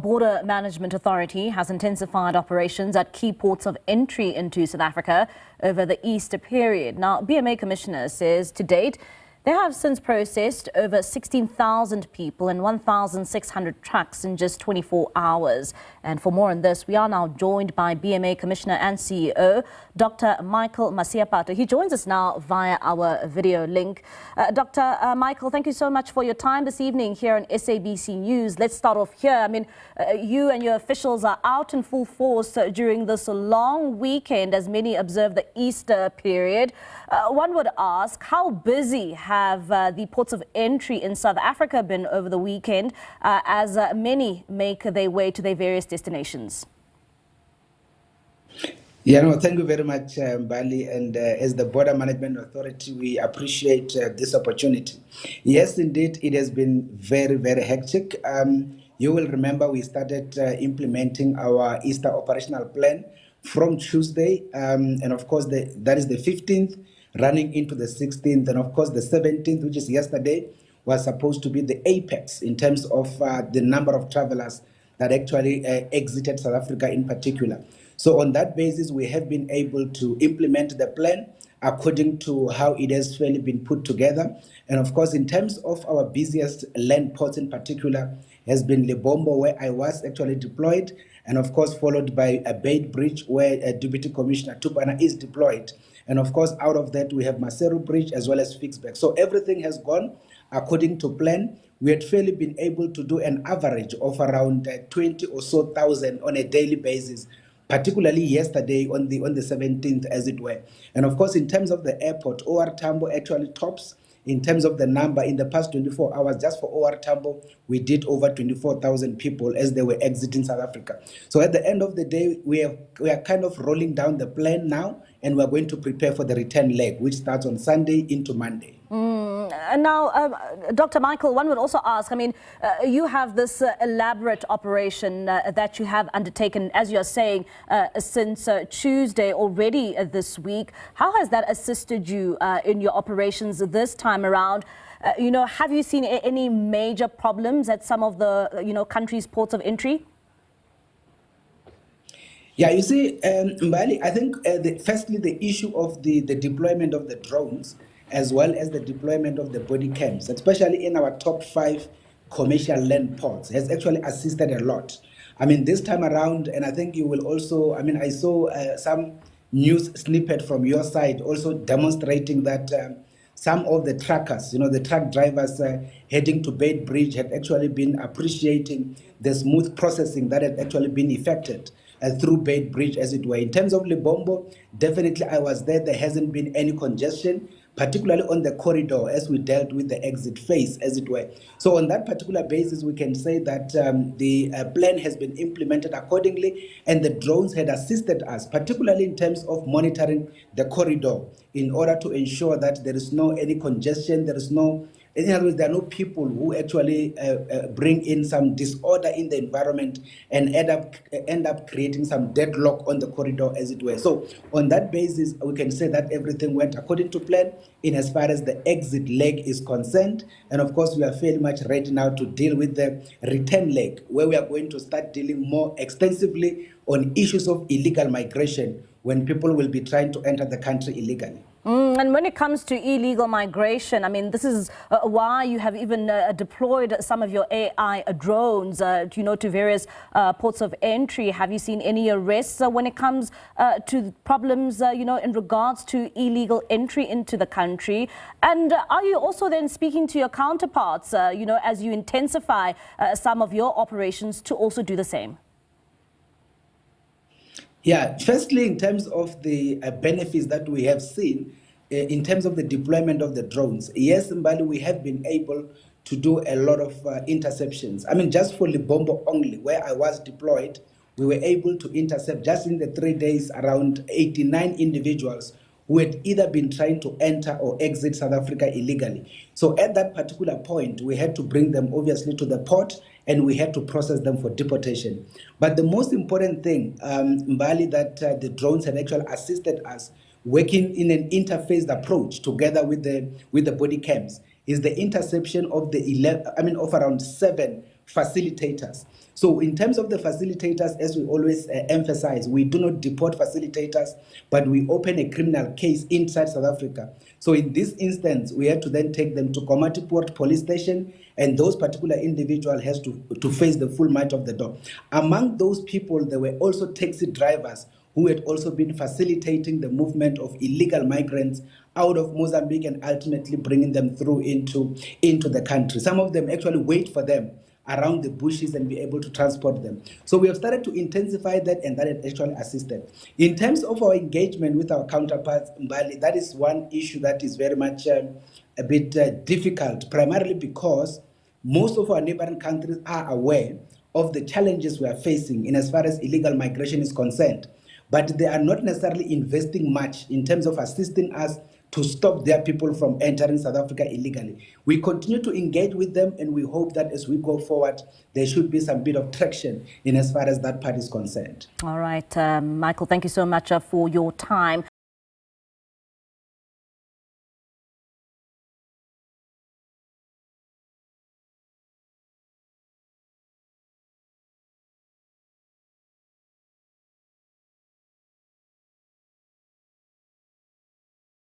Border Management Authority has intensified operations at key ports of entry into South Africa over the Easter period. Now, BMA Commissioner says to date, they have since processed over 16,000 people and 1,600 trucks in just 24 hours. And for more on this, we are now joined by BMA Commissioner and CEO, Dr. Michael Masiapato. He joins us now via our video link. Dr. Michael, thank you so much for your time this evening here on SABC News. Let's start off here. I mean, you and your officials are out in full force during this long weekend as many observe the Easter period. One would ask, how busy have the ports of entry in South Africa been over the weekend as many make their way to their various destinations? Yeah, no, thank you very much, Bali. And as the Border Management Authority, we appreciate this opportunity. Yes, indeed, it has been very, very hectic. You will remember we started implementing our Easter operational plan from Tuesday. And of course, that is the 15th, running into the 16th. And of course, the 17th, which is yesterday, was supposed to be the apex in terms of the number of travelers that actually exited South Africa in particular. So on that basis, we have been able to implement the plan according to how it has fairly been put together. And of course, in terms of our busiest land ports in particular, has been Lebombo, where I was actually deployed, and of course, followed by a Beitbridge, where Deputy Commissioner Tupana is deployed. And of course, out of that, we have Maseru Bridge as well as Fixback. So everything has gone according to plan. We had fairly been able to do an average of around 20 or so thousand on a daily basis, particularly yesterday on the 17th, as it were. And of course, in terms of the airport, OR Tambo actually tops in terms of the number. In the past 24 hours, just for OR Tambo, we did over 24,000 people as they were exiting South Africa. So at the end of the day, we are kind of rolling down the plan now, and we're going to prepare for the return leg, which starts on Sunday into Monday. And now, Dr. Michael, one would also ask, I mean, you have this elaborate operation that you have undertaken, as you're saying, since Tuesday already this week. How has that assisted you in your operations this time around? Have you seen any major problems at some of the, country's ports of entry? Yeah, you see, Mbali, I think firstly, the issue of the deployment of the drones, as well as the deployment of the body cams, especially in our top 5 commercial land ports, has actually assisted a lot. I mean, this time around, and I think you will also, I mean, I saw some news snippet from your side also demonstrating that some of the truckers, the truck drivers heading to Beitbridge had actually been appreciating the smooth processing that had actually been effected through Beitbridge, as it were. In terms of Lebombo, definitely I was there. There hasn't been any congestion, particularly on the corridor as we dealt with the exit phase, as it were. So on that particular basis, we can say that the plan has been implemented accordingly, and the drones had assisted us, particularly in terms of monitoring the corridor in order to ensure that there is no any congestion, in other words, there are no people who actually bring in some disorder in the environment and end up creating some deadlock on the corridor, as it were. So on that basis, we can say that everything went according to plan in as far as the exit leg is concerned. And of course, we are fairly much ready now to deal with the return leg, where we are going to start dealing more extensively on issues of illegal migration when people will be trying to enter the country illegally. And when it comes to illegal migration, I mean, this is why you have even deployed some of your AI drones, to various ports of entry. Have you seen any arrests when it comes to problems, in regards to illegal entry into the country? And are you also then speaking to your counterparts, as you intensify some of your operations to also do the same? Yeah, firstly, in terms of the benefits that we have seen, in terms of the deployment of the drones, yes, Mbali, we have been able to do a lot of interceptions. I mean, just for Lebombo only, where I was deployed, we were able to intercept just in the 3 days around 89 individuals who had either been trying to enter or exit South Africa illegally. So at that particular point, we had to bring them obviously to the port, and we had to process them for deportation. But the most important thing, Mbali, that the drones had actually assisted us working in an interfaced approach together with the body cams, is the interception of around 7 facilitators. So in terms of the facilitators, as we always emphasize, we do not deport facilitators, but we open a criminal case inside South Africa. So in this instance, we have to then take them to Komatipoort police station, and those particular individual has to face the full might of the law. Among those people, there were also taxi drivers who had also been facilitating the movement of illegal migrants out of Mozambique and ultimately bringing them through into the country. Some of them actually wait for them around the bushes and be able to transport them. So we have started to intensify that, and that has actually assisted. In terms of our engagement with our counterparts in Bali, that is one issue that is very much a bit difficult, primarily because most of our neighboring countries are aware of the challenges we are facing in as far as illegal migration is concerned, but they are not necessarily investing much in terms of assisting us to stop their people from entering South Africa illegally. We continue to engage with them, and we hope that as we go forward, there should be some bit of traction in as far as that part is concerned. All right, Michael, thank you so much for your time.